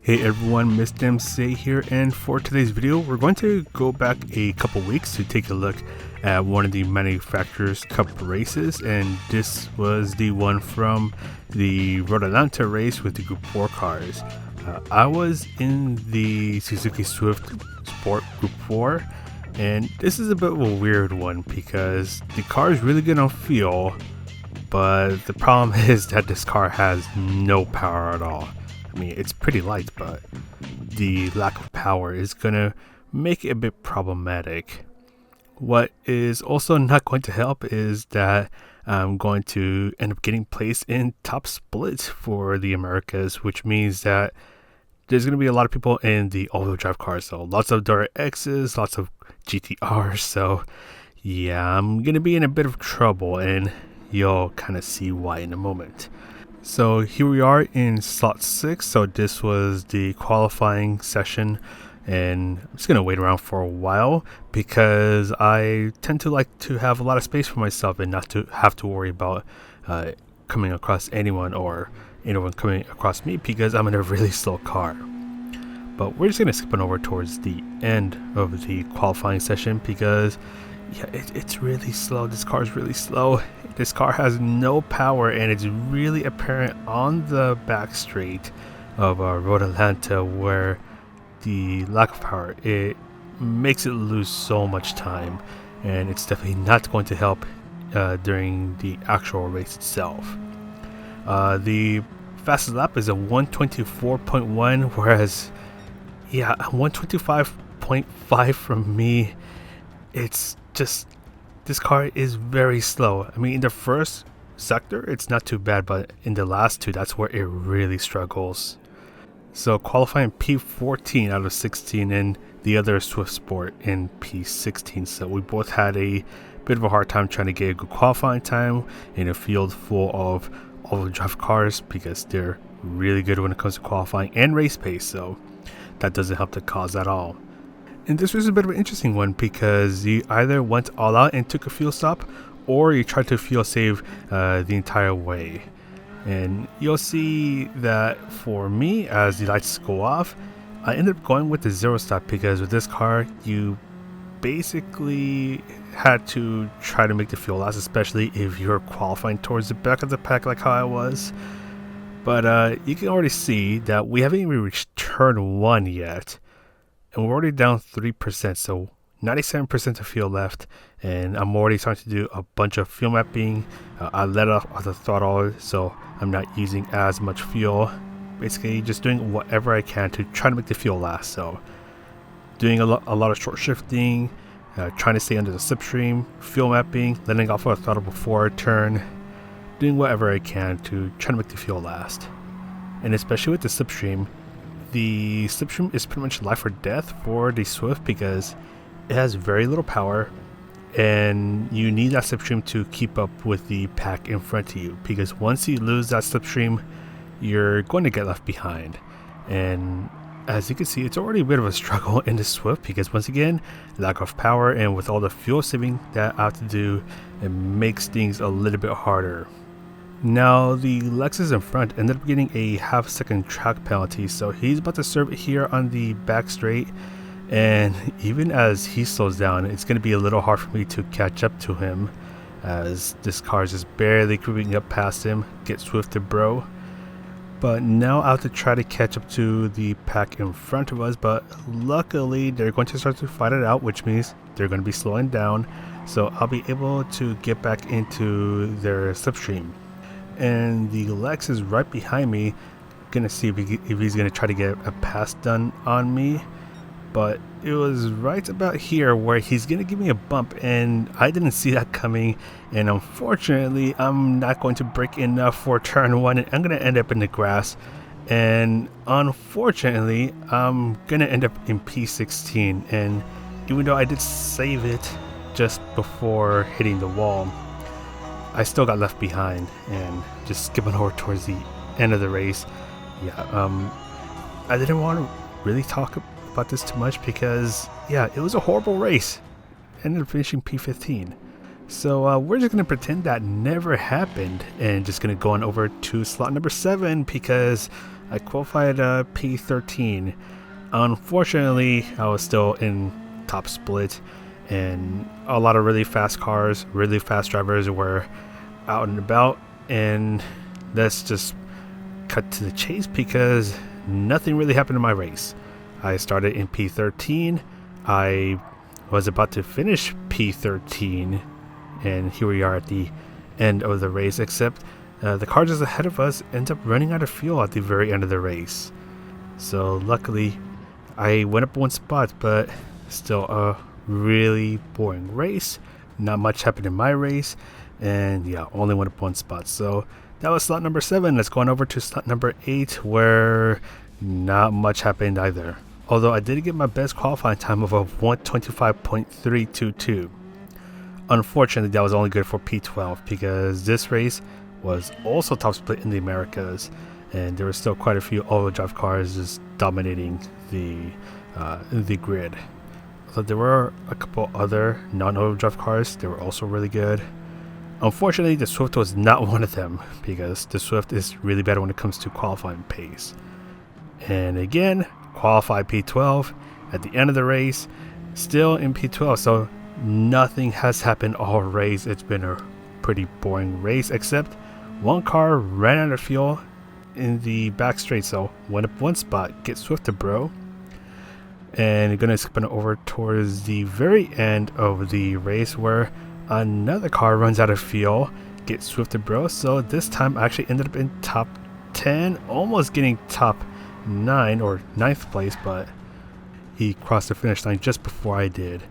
Hey everyone, Mr. MC here, and for today's video we're going to go back a couple weeks to take a look at one of the manufacturers cup races, and this was the one from the Road Atlanta race with the Group 4 cars. I was in the Suzuki Swift Sport Group 4, and this is a bit of a weird one because the car is really good on feel, but the problem is that this car has no power at all. I mean, it's pretty light, but the lack of power is going to make it a bit problematic. What is also not going to help is that I'm going to end up getting placed in top split for the Americas, which means that there's going to be a lot of people in the all-wheel drive cars. So lots of Direct X's, lots of GTRs. So yeah, I'm going to be in a bit of trouble, and you'll kind of see why in a moment. So here we are in slot 6, so this was the qualifying session, and I'm just going to wait around for a while because I tend to like to have a lot of space for myself and not to have to worry about coming across anyone or anyone coming across me because I'm in a really slow car. But we're just going to skip on over towards the end of the qualifying session because yeah, it's really slow. This car is really slow. This car has no power, and it's really apparent on the back straight of Road Atlanta where the lack of power, it makes it lose so much time, and it's definitely not going to help during the actual race itself. The fastest lap is a 124.1, whereas yeah, 125.5 from me. It's just, this car is very slow. I mean, in the first sector, it's not too bad, but in the last two, that's where it really struggles. So qualifying P14 out of 16, and the other Swift Sport in P16. So we both had a bit of a hard time trying to get a good qualifying time in a field full of all-wheel drive cars because they're really good when it comes to qualifying and race pace. So that doesn't help the cause at all. And this was a bit of an interesting one because you either went all out and took a fuel stop, or you tried to fuel save the entire way. And you'll see that for me, as the lights go off, I ended up going with the zero stop because with this car, you basically had to try to make the fuel last, especially if you're qualifying towards the back of the pack like how I was. But you can already see that we haven't even reached turn 1 yet. And we're already down 3%, so 97% of fuel left, and I'm already starting to do a bunch of fuel mapping. I let off the throttle, so I'm not using as much fuel. Basically, just doing whatever I can to try to make the fuel last. So, doing a lot of short shifting, trying to stay under the slipstream, fuel mapping, letting off the throttle before a turn, doing whatever I can to try to make the fuel last. And especially with the slipstream is pretty much life or death for the Swift because it has very little power, and you need that slipstream to keep up with the pack in front of you, because once you lose that slipstream, you're going to get left behind. And as you can see, it's already a bit of a struggle in the Swift because once again, lack of power, and with all the fuel saving that I have to do, it makes things a little bit harder. Now, the Lexus in front ended up getting a half-second track penalty, so he's about to serve it here on the back straight, and even as he slows down, it's going to be a little hard for me to catch up to him, as this car is just barely creeping up past him. Get swifted, bro. But now I have to try to catch up to the pack in front of us, but luckily they're going to start to fight it out, which means they're going to be slowing down, so I'll be able to get back into their slipstream. And the Lex is right behind me, gonna see if he's gonna try to get a pass done on me, but it was right about here where he's gonna give me a bump, and I didn't see that coming, and unfortunately I'm not going to brake enough for turn 1, and I'm gonna end up in the grass, and unfortunately I'm gonna end up in P16. And even though I did save it just before hitting the wall, I still got left behind. And just skipping over towards the end of the race, I didn't want to really talk about this too much because yeah, it was a horrible race. Ended up finishing P15. So we're just going to pretend that never happened and just going to go on over to slot number 7 because I qualified P13. Unfortunately, I was still in top split, and a lot of really fast cars, really fast drivers were out and about. And let's just cut to the chase because nothing really happened in my race. I started in P13. I was about to finish P13, and here we are at the end of the race, except the car just ahead of us ends up running out of fuel at the very end of the race. So luckily I went up one spot, but still a really boring race. Not much happened in my race, and yeah, only went up one spot. So that was slot number 7. Let's go on over to slot number 8, where not much happened either. Although I did get my best qualifying time of a 125.322. Unfortunately, that was only good for P12 because this race was also top split in the Americas, and there were still quite a few all-wheel drive cars just dominating the grid. So there were a couple other non-all-wheel drive cars. They were also really good. Unfortunately, the Swift was not one of them because the Swift is really bad when it comes to qualifying pace. And again, qualified P12 at the end of the race, still in P12. So nothing has happened all race. It's been a pretty boring race, except one car ran out of fuel in the back straight, so went up one spot. Get Swifted, bro. And gonna skip on over towards the very end of the race where another car runs out of fuel. Get Swifted, bro. So this time I actually ended up in top 10, almost getting top 9 or 9th place, but he crossed the finish line just before I did.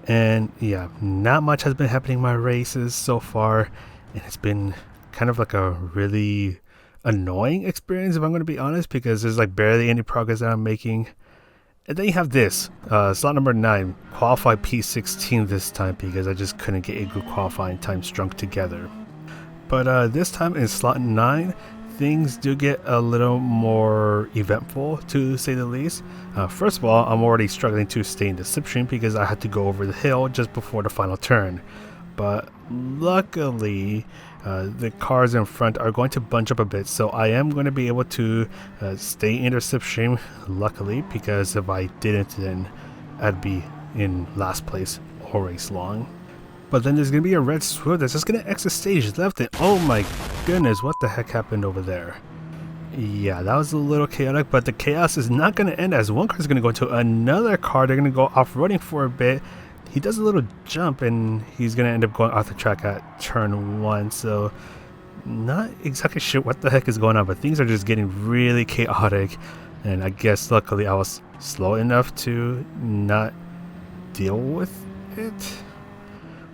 And yeah, not much has been happening in my races so far, and it's been kind of like a really annoying experience, if I'm going to be honest, because there's like barely any progress that I'm making. And then you have this slot number 9, qualified P16 this time because I just couldn't get a good qualifying time strung together. But this time in slot 9, things do get a little more eventful, to say the least. First of all, I'm already struggling to stay in the slipstream because I had to go over the hill just before the final turn. But luckily, the cars in front are going to bunch up a bit, so I am going to be able to stay in the slipstream, luckily, because if I didn't, then I'd be in last place all race long. But then there's going to be a red Swift that's just going to exit stage left, and oh my goodness, what the heck happened over there? Yeah, that was a little chaotic, but the chaos is not going to end as one car is going to go into another car. They're going to go off-roading for a bit. He does a little jump, and he's going to end up going off the track at turn 1, so not exactly sure what the heck is going on, but things are just getting really chaotic, and I guess luckily I was slow enough to not deal with it.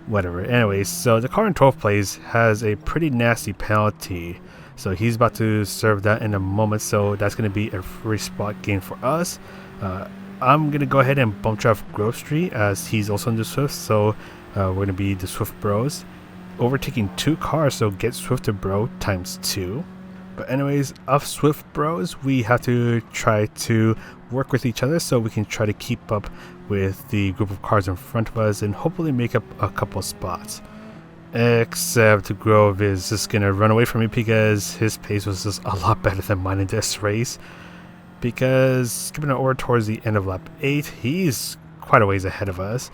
Whatever. Anyways, so the car in 12th place has a pretty nasty penalty, so he's about to serve that in a moment, so that's going to be a free spot gain for us. I'm going to go ahead and bump draft Grove Street as he's also in the Swift, so we're going to be the Swift Bros. Overtaking 2 cars, so get Swifted, bro, times 2. But anyways, of Swift Bros, we have to try to work with each other so we can try to keep up with the group of cars in front of us and hopefully make up a couple spots. Except Grove is just going to run away from me because his pace was just a lot better than mine in this race. Because skipping over towards the end of lap 8, he's quite a ways ahead of us.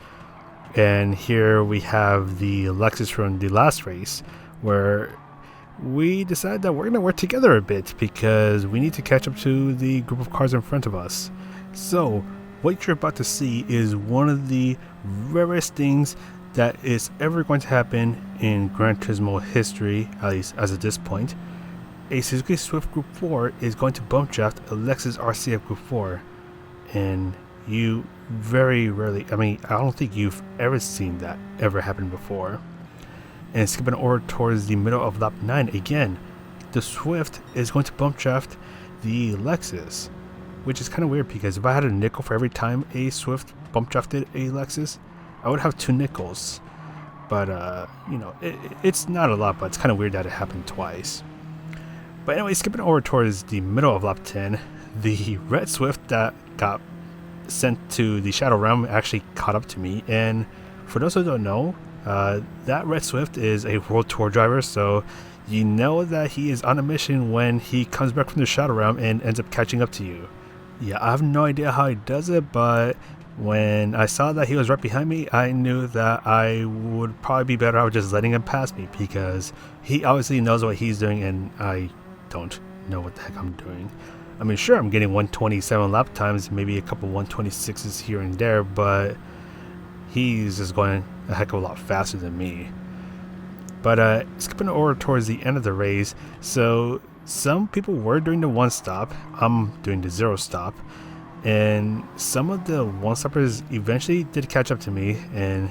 And here we have the Lexus from the last race, where we decided that we're going to work together a bit because we need to catch up to the group of cars in front of us. So what you're about to see is one of the rarest things that is ever going to happen in Gran Turismo history, at least as of this point. A Suzuki Swift Group 4 is going to bump draft a Lexus RCF Group 4, and you very rarely, I mean, I don't think you've ever seen that ever happen before. And skipping over towards the middle of lap 9 again, the Swift is going to bump draft the Lexus, which is kind of weird because if I had a nickel for every time a Swift bump drafted a Lexus, I would have 2 nickels. But you know, it's not a lot, but it's kind of weird that it happened twice. But anyway, skipping over towards the middle of lap 10, the red Swift that got sent to the Shadow Realm actually caught up to me. And for those who don't know, that red Swift is a World Tour driver, so you know that he is on a mission when he comes back from the shadow realm and ends up catching up to you. Yeah, I have no idea how he does it, but when I saw that he was right behind me, I knew that I would probably be better off just letting him pass me, because he obviously knows what he's doing and I don't know what the heck I'm doing. I mean, sure, I'm getting 127 lap times, maybe a couple 126s here and there, but he's just going a heck of a lot faster than me. But skipping over towards the end of the race, so some people were doing the one stop, I'm doing the zero stop, and some of the one stoppers eventually did catch up to me, and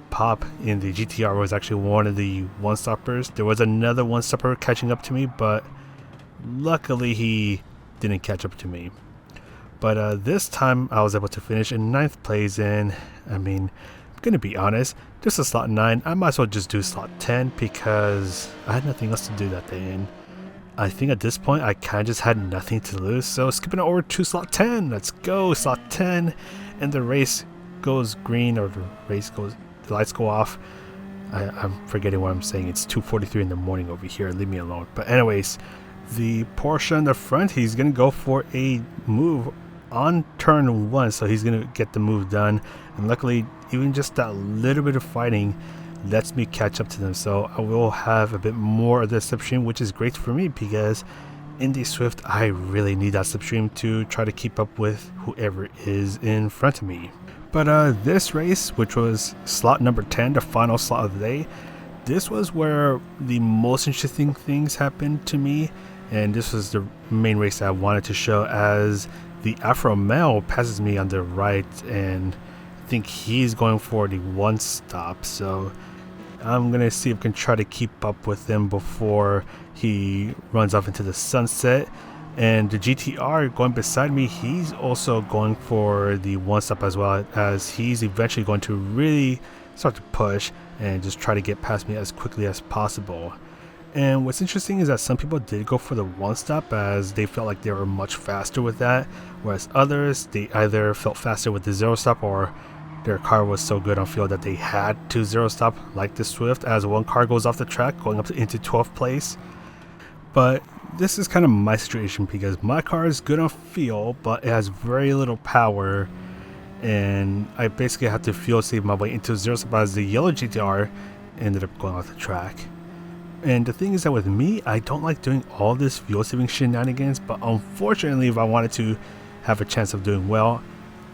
Pop in the GTR was actually one of the one stoppers. There was another one stopper catching up to me, but luckily he didn't catch up to me. But this time I was able to finish in 9th place, and I mean, I'm gonna be honest, just a slot 9, I might as well just do slot 10 because I had nothing else to do that day, and I think at this point I kind of just had nothing to lose, so skipping over to slot 10, let's go, slot 10, and the race goes green, or the lights go off. I'm forgetting what I'm saying, it's 2:43 in the morning over here, leave me alone. But anyways, the Porsche in the front, he's going to go for a move on turn 1, so he's going to get the move done, and luckily even just that little bit of fighting lets me catch up to them, so I will have a bit more of the slipstream, which is great for me because in the Swift I really need that slipstream to try to keep up with whoever is in front of me. But this race, which was slot number 10, the final slot of the day, this was where the most interesting things happened to me, and this was the main race I wanted to show, as the Afro male passes me on the right, and I think he's going for the one stop, so I'm gonna see if I can try to keep up with him before he runs off into the sunset. And the GTR going beside me, he's also going for the one stop as well, as he's eventually going to really start to push and just try to get past me as quickly as possible. And what's interesting is that some people did go for the one stop, as they felt like they were much faster with that, whereas others, they either felt faster with the zero stop, or their car was so good on field that they had to zero stop, like the Swift, as one car goes off the track going up into 12th place. But this is kind of my situation, because my car is good on fuel, but it has very little power, and I basically had to fuel save my way into zero stop, as the yellow GTR ended up going off the track. And the thing is that with me, I don't like doing all this fuel saving shenanigans, but unfortunately, if I wanted to have a chance of doing well,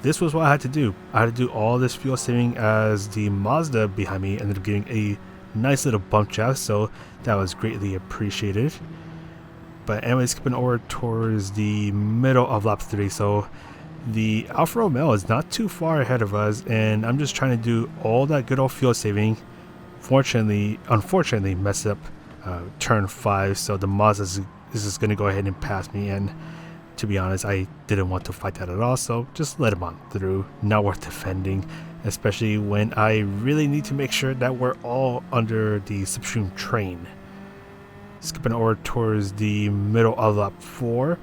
this was what I had to do. I had to do all this fuel saving, as the Mazda behind me ended up getting a nice little bump job, so that was greatly appreciated. But anyway, skipping over towards the middle of lap 3, so the Alfa Romeo is not too far ahead of us, and I'm just trying to do all that good old fuel saving. Unfortunately messed up turn 5, so the Mazda is just going to go ahead and pass me, and to be honest, I didn't want to fight that at all, so just let him on through. Not worth defending, especially when I really need to make sure that we're all under the slipstream train. Skipping over towards the middle of lap 4,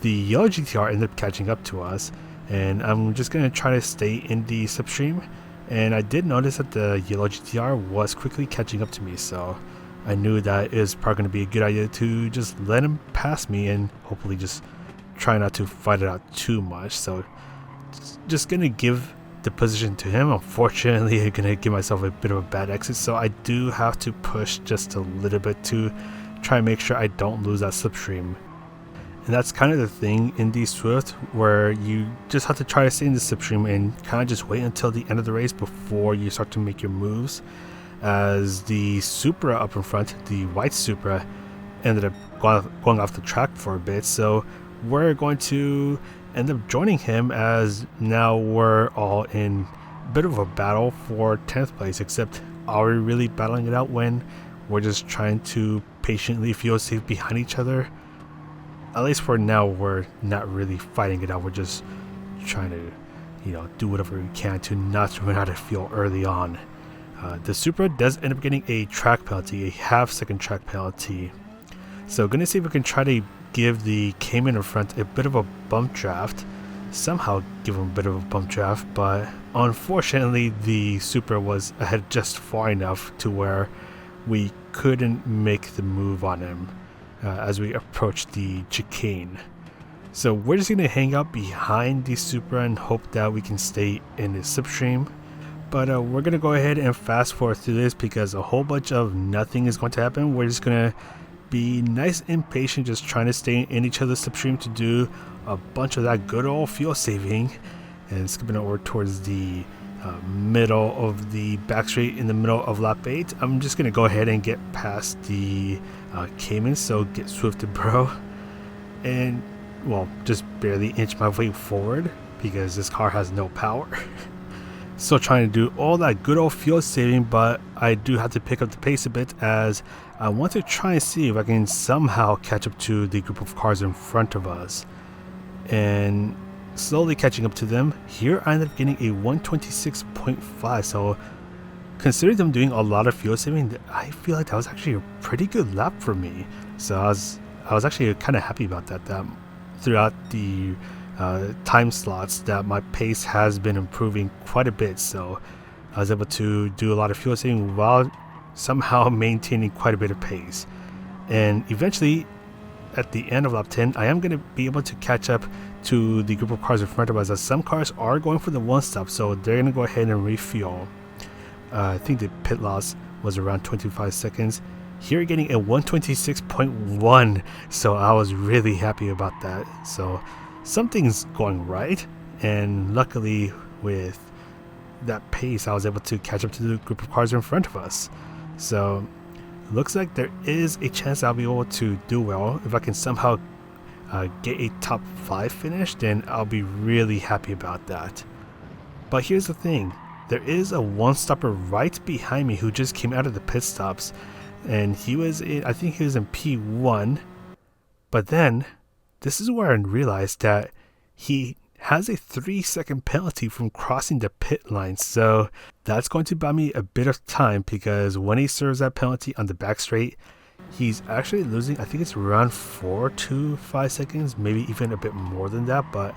the yellow GTR ended up catching up to us, and I'm just going to try to stay in the slipstream. And I did notice that the yellow GTR was quickly catching up to me, so I knew that it was probably going to be a good idea to just let him pass me and hopefully just try not to fight it out too much. So just going to give the position to him. Unfortunately, I'm going to give myself a bit of a bad exit, so I do have to push just a little bit to try and make sure I don't lose that slipstream. And that's kind of the thing in the Swift, where you just have to try to stay in the slipstream and kind of just wait until the end of the race before you start to make your moves, as the Supra up in front, the white Supra, ended up going off the track for a bit, so we're going to end up joining him, as now we're all in a bit of a battle for 10th place, except are we really battling it out when we're just trying to patiently fuel save behind each other? At least for now, we're not really fighting it out. We're just trying to, do whatever we can to not run out of fuel early on. The Supra does end up getting a track penalty, a half-second track penalty. So gonna see if we can try to give the Cayman in front a bit of a bump draft. Somehow give him a bit of a bump draft, but unfortunately the Supra was ahead just far enough to where we couldn't make the move on him as we approached the chicane. So we're just going to hang out behind the Supra and hope that we can stay in the slipstream. But we're going to go ahead and fast forward through this because a whole bunch of nothing is going to happen. We're just going to be nice and patient, just trying to stay in each other's slipstream to do a bunch of that good old fuel saving. And skipping over towards the middle of the back straight in the middle of lap 8. I'm just going to go ahead and get past the Cayman, so get swifted, bro. And, well, just barely inch my way forward because this car has no power. Still trying to do all that good old fuel saving, but I do have to pick up the pace a bit as I want to try and see if I can somehow catch up to the group of cars in front of us. And slowly catching up to them, here I ended up getting a 126.5, so considering them doing a lot of fuel saving, I feel like that was actually a pretty good lap for me. So I was actually kind of happy about that throughout the time slots that my pace has been improving quite a bit, so I was able to do a lot of fuel saving while somehow maintaining quite a bit of pace. And eventually at the end of lap 10, I am going to be able to catch up to the group of cars in front of us, as some cars are going for the one stop, so they're going to go ahead and refuel. I think the pit loss was around 25 seconds. Here getting a 126.1, so I was really happy about that. So something's going right, and luckily with that pace I was able to catch up to the group of cars in front of us. So looks like there is a chance I'll be able to do well. If I can somehow get a top 5 finish, then I'll be really happy about that. But here's the thing, there is a one-stopper right behind me who just came out of the pit stops, and he was in, I think he was in P1, but then this is where I realized that he has a 3-second penalty from crossing the pit line. So that's going to buy me a bit of time, because when he serves that penalty on the back straight, he's actually losing, I think it's around 4 to 5 seconds, maybe even a bit more than that. But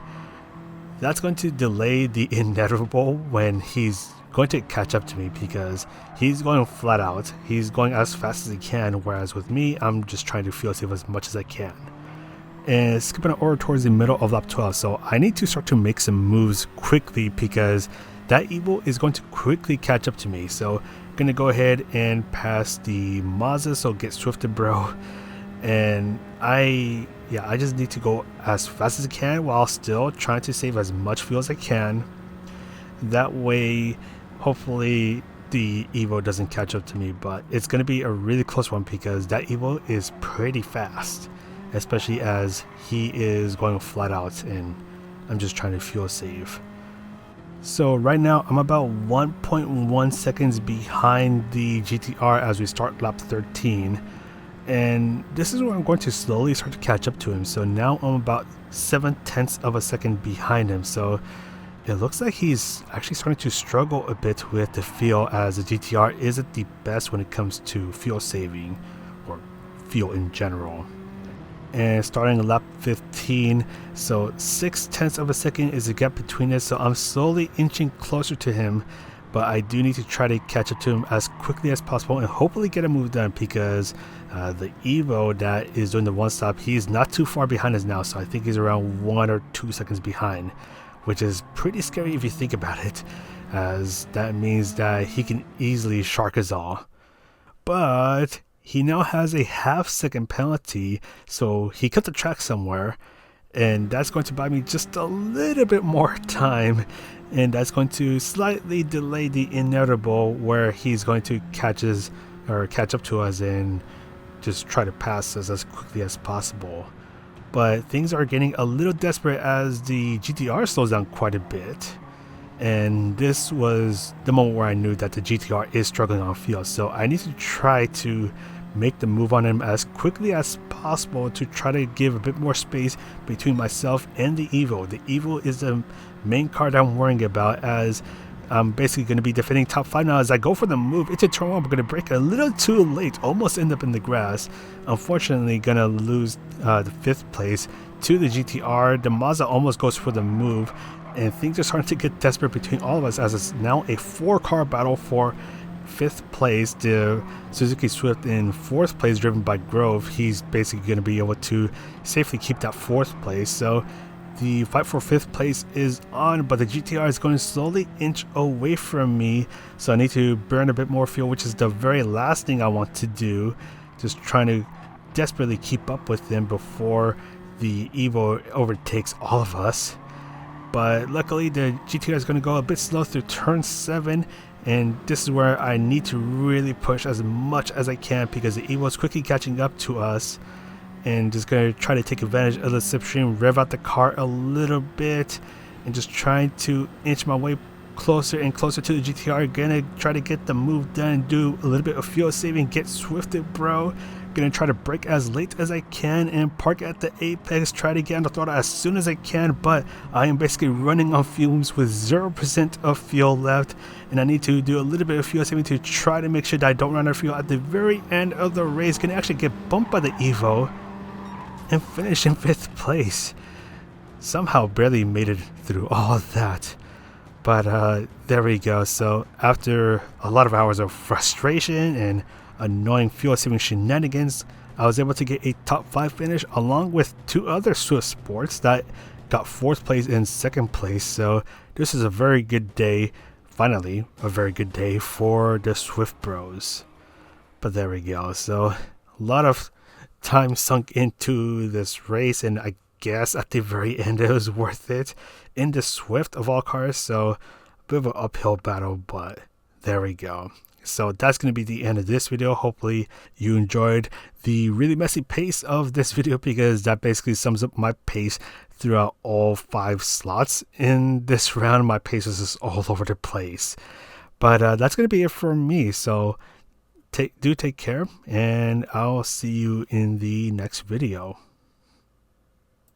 that's going to delay the inevitable when he's going to catch up to me, because he's going flat out. He's going as fast as he can, whereas with me, I'm just trying to fuel save as much as I can. And skipping over towards the middle of lap 12, so I need to start to make some moves quickly because that Evo is going to quickly catch up to me. So I'm gonna go ahead and pass the Mazda, so get swifted, bro. And I just need to go as fast as I can while still trying to save as much fuel as I can. That way, hopefully the Evo doesn't catch up to me, but it's gonna be a really close one because that Evo is pretty fast, especially as he is going flat out and I'm just trying to fuel save. So right now I'm about 1.1 seconds behind the GTR as we start lap 13, and this is where I'm going to slowly start to catch up to him. So now I'm about 0.7 of a second behind him, so it looks like he's actually starting to struggle a bit with the fuel, as the GTR isn't the best when it comes to fuel saving or fuel in general. And starting lap 15, so 0.6 of a second is the gap between us, so I'm slowly inching closer to him, but I do need to try to catch up to him as quickly as possible and hopefully get a move done, because the Evo that is doing the one stop, he's not too far behind us now, so I think he's around 1 or 2 seconds behind, which is pretty scary if you think about it, as that means that he can easily shark us all. But he now has a 0.5 second penalty, so he cut the track somewhere, and that's going to buy me just a little bit more time, and that's going to slightly delay the inevitable where he's going to catch up to us and just try to pass us as quickly as possible. But things are getting a little desperate as the GTR slows down quite a bit. And this was the moment where I knew that the GTR is struggling on fuel, so I need to try to make the move on him as quickly as possible to try to give a bit more space between myself and the Evo. The Evo is the main car that I'm worrying about, as I'm basically going to be defending top 5 now. As I go for the move into turn 1, we're going to brake a little too late, almost end up in the grass. Unfortunately, going to lose the 5th place to the GTR. The Mazda almost goes for the move, and things are starting to get desperate between all of us, as it's now a 4-car battle for 5th place, the Suzuki Swift in 4th place driven by Grove. He's basically going to be able to safely keep that 4th place. So the fight for 5th place is on, but the GTR is going to slowly inch away from me. So I need to burn a bit more fuel, which is the very last thing I want to do. Just trying to desperately keep up with him before the Evo overtakes all of us. But luckily the GTR is going to go a bit slow through turn 7, and this is where I need to really push as much as I can because the Evo is quickly catching up to us, and just going to try to take advantage of the slipstream, rev out the car a little bit, and just trying to inch my way closer and closer to the GTR. Gonna try to get the move done, do a little bit of fuel saving, get swifted, bro. Gonna try to brake as late as I can and park at the apex, try to get on the throttle as soon as I can, but I am basically running on fumes with 0% of fuel left, and I need to do a little bit of fuel saving to try to make sure that I don't run out of fuel at the very end of the race. Gonna actually get bumped by the Evo and finish in 5th place. Somehow barely made it through all of that. But there we go. So after a lot of hours of frustration and annoying fuel saving shenanigans, I was able to get a top 5 finish along with 2 other Swift Sports that got 4th place and 2nd place. So this is a very good day, finally a very good day for the Swift Bros. But there we go. So a lot of time sunk into this race, and I guess at the very end it was worth it in the Swift of all cars. So a bit of an uphill battle, but there we go. So that's going to be the end of this video. Hopefully you enjoyed the really messy pace of this video, because that basically sums up my pace throughout all 5 slots in this round. My pace is just all over the place, but that's going to be it for me. So do take care, and I'll see you in the next video.